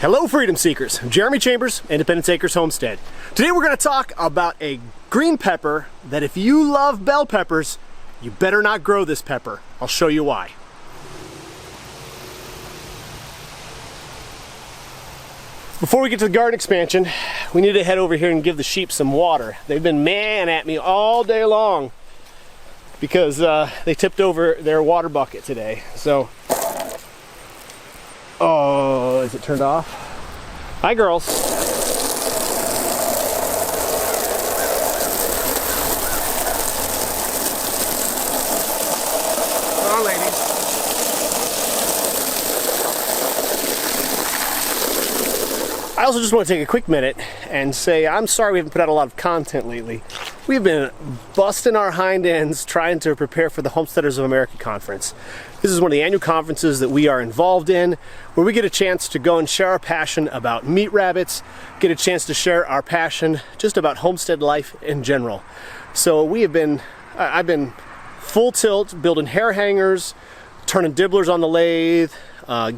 Hello Freedom Seekers, I'm Jeremy Chambers, Independence Acres Homestead. Today we're going to talk about a green pepper that if you love bell peppers, you better not grow this pepper. I'll show you why. Before we get to the garden expansion, we need to head over here and give the sheep some water. They've been man at me all day long because they tipped over their water bucket today. So, oh, is it turned off? Hi, girls. Come on, ladies. I also just want to take a quick minute and say I'm sorry we haven't put out a lot of content lately. We've been busting our hind ends trying to prepare for the Homesteaders of America conference. This is one of the annual conferences that we are involved in, where we get a chance to go and share our passion about meat rabbits, get a chance to share our passion just about homestead life in general. So I've been full tilt building hair hangers, turning dibblers on the lathe,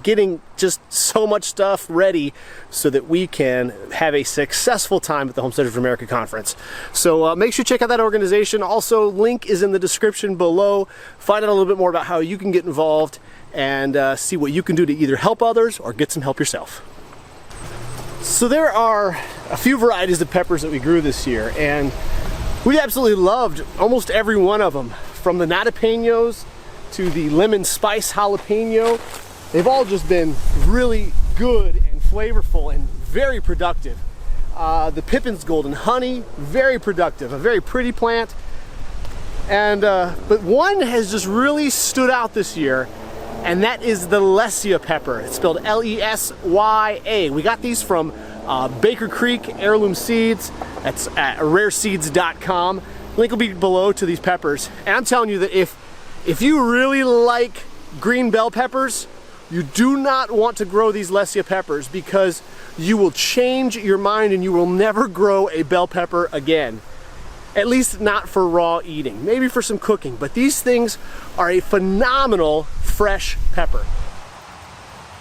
getting just so much stuff ready so that we can have a successful time at the Homesteaders of America conference. So make sure you check out that organization. Also, link is in the description below. Find out a little bit more about how you can get involved and see what you can do to either help others or get some help yourself. So there are a few varieties of peppers that we grew this year, and we absolutely loved almost every one of them, from the jalapenos to the lemon spice jalapeno. They've all just been really good and flavorful and very productive. The Pippin's Golden Honey, very productive, a very pretty plant. And but one has just really stood out this year, and that is the Lesya pepper. It's spelled L-E-S-Y-A. We got these from Baker Creek Heirloom Seeds. That's at rareseeds.com. Link will be below to these peppers. And I'm telling you that if you really like green bell peppers, you do not want to grow these Lesya peppers, because you will change your mind and you will never grow a bell pepper again. At least not for raw eating, maybe for some cooking, but these things are a phenomenal fresh pepper.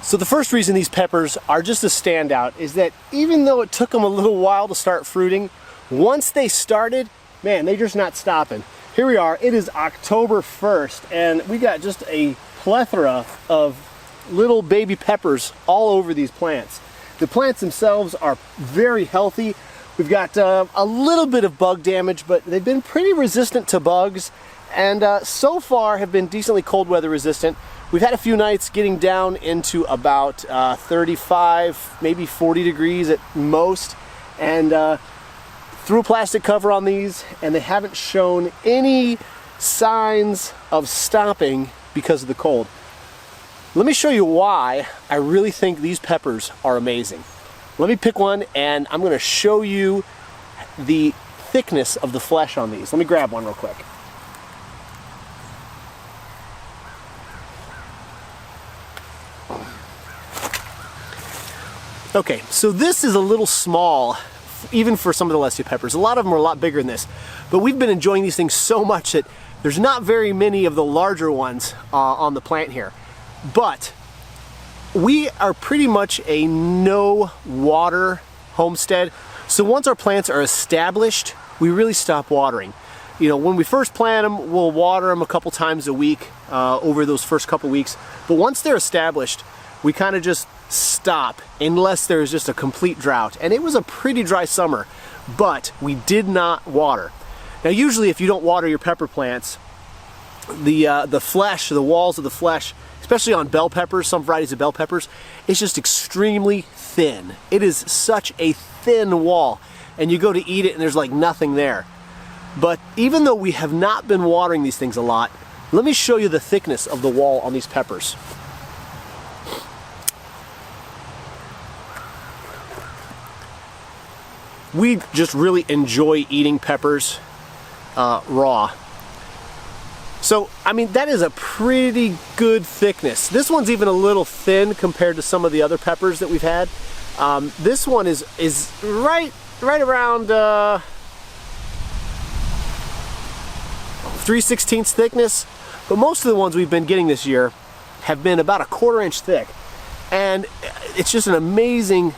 So the first reason these peppers are just a standout is that even though it took them a little while to start fruiting, once they started, man, they're just not stopping. Here we are, it is October 1st, and we got just a plethora of little baby peppers all over these plants. The plants themselves are very healthy. We've got a little bit of bug damage, but they've been pretty resistant to bugs, and so far have been decently cold weather resistant. We've had a few nights getting down into about 35, maybe 40 degrees at most, and threw a plastic cover on these, and they haven't shown any signs of stopping because of the cold. Let me show you why I really think these peppers are amazing. Let me pick one, and I'm going to show you the thickness of the flesh on these. Let me grab one real quick. Okay, so this is a little small, even for some of the Lesya peppers. A lot of them are a lot bigger than this, but we've been enjoying these things so much that there's not very many of the larger ones on the plant here. But we are pretty much a no water homestead, so once our plants are established, we really stop watering. You know, when we first plant them, we'll water them a couple times a week over those first couple weeks, but once they're established, we kind of just stop unless there's just a complete drought. And it was a pretty dry summer, but we did not water. Now usually if you don't water your pepper plants, the flesh, the walls of the flesh, especially on bell peppers, some varieties of bell peppers, it's just extremely thin. It is such a thin wall, and you go to eat it and there's like nothing there. But even though we have not been watering these things a lot, let me show you the thickness of the wall on these peppers. We just really enjoy eating peppers raw. So, I mean, that is a pretty good thickness. This one's even a little thin compared to some of the other peppers that we've had. This one is right around 3/16 thickness, but most of the ones we've been getting this year have been about a 1/4 inch thick. And it's just an amazing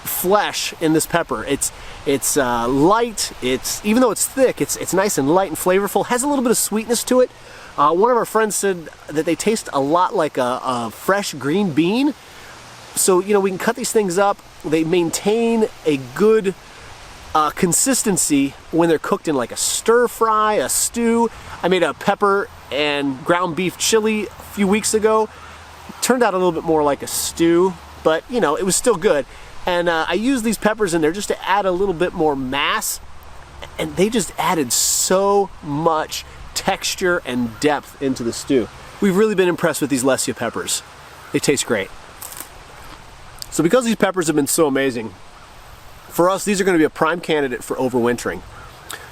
flesh in this pepper. It's light. Even though it's thick, it's nice and light and flavorful. Has a little bit of sweetness to it. One of our friends said that they taste a lot like a fresh green bean. So, you know, we can cut these things up. They maintain a good consistency when they're cooked in like a stir fry, a stew. I made a pepper and ground beef chili a few weeks ago. Turned out a little bit more like a stew, but you know, it was still good. And I used these peppers in there just to add a little bit more mass, and they just added so much texture and depth into the stew. We've really been impressed with these Lescia peppers. They taste great. So because these peppers have been so amazing, for us, these are going to be a prime candidate for overwintering.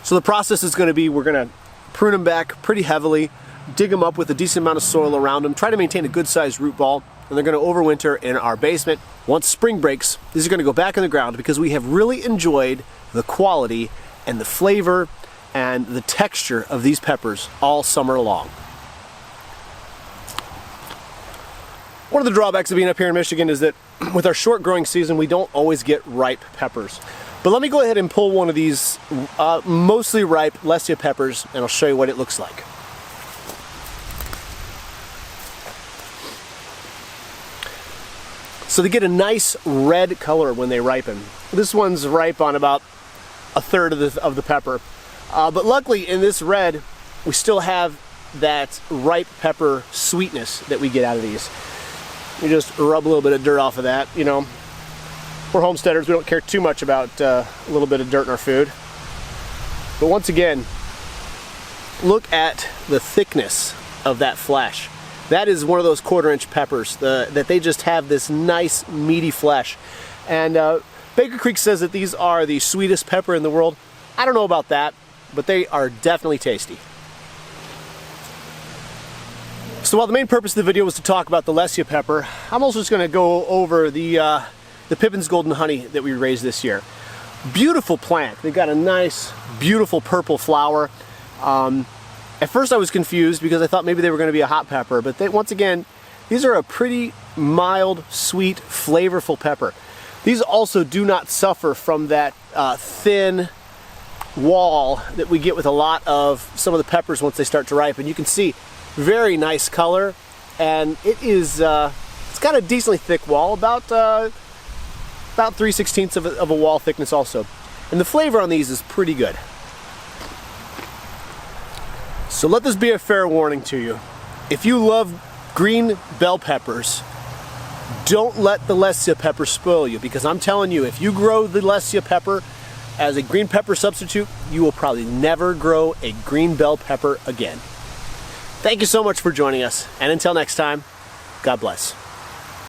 So the process is going to be, we're going to prune them back pretty heavily, dig them up with a decent amount of soil around them, try to maintain a good sized root ball, and they're going to overwinter in our basement. Once spring breaks, these are going to go back in the ground because we have really enjoyed the quality and the flavor and the texture of these peppers all summer long. One of the drawbacks of being up here in Michigan is that with our short growing season, we don't always get ripe peppers. But let me go ahead and pull one of these mostly ripe Lescia peppers, and I'll show you what it looks like. So they get a nice red color when they ripen. This one's ripe on about a third of the pepper. But luckily in this red, we still have that ripe pepper sweetness that we get out of these. We just rub a little bit of dirt off of that. You know, we're homesteaders, we don't care too much about a little bit of dirt in our food. But once again, look at the thickness of that flesh. That is one of those 1/4-inch peppers that they just have this nice meaty flesh. And Baker Creek says that these are the sweetest pepper in the world. I don't know about that, but they are definitely tasty. So while the main purpose of the video was to talk about the Lescia pepper, I'm also just going to go over the Pippin's Golden Honey that we raised this year. Beautiful plant. They've got a nice, beautiful purple flower. At first I was confused because I thought maybe they were going to be a hot pepper, but once again, these are a pretty mild, sweet, flavorful pepper. These also do not suffer from that thin wall that we get with a lot of some of the peppers once they start to ripen. You can see very nice color, and it is it's got a decently thick wall, about 3/16 of a wall thickness also, and the flavor on these is pretty good. So let this be a fair warning to you. If you love green bell peppers, don't let the Lescia pepper spoil you, because I'm telling you, if you grow the Lescia pepper as a green pepper substitute, you will probably never grow a green bell pepper again. Thank you so much for joining us, and until next time, God bless.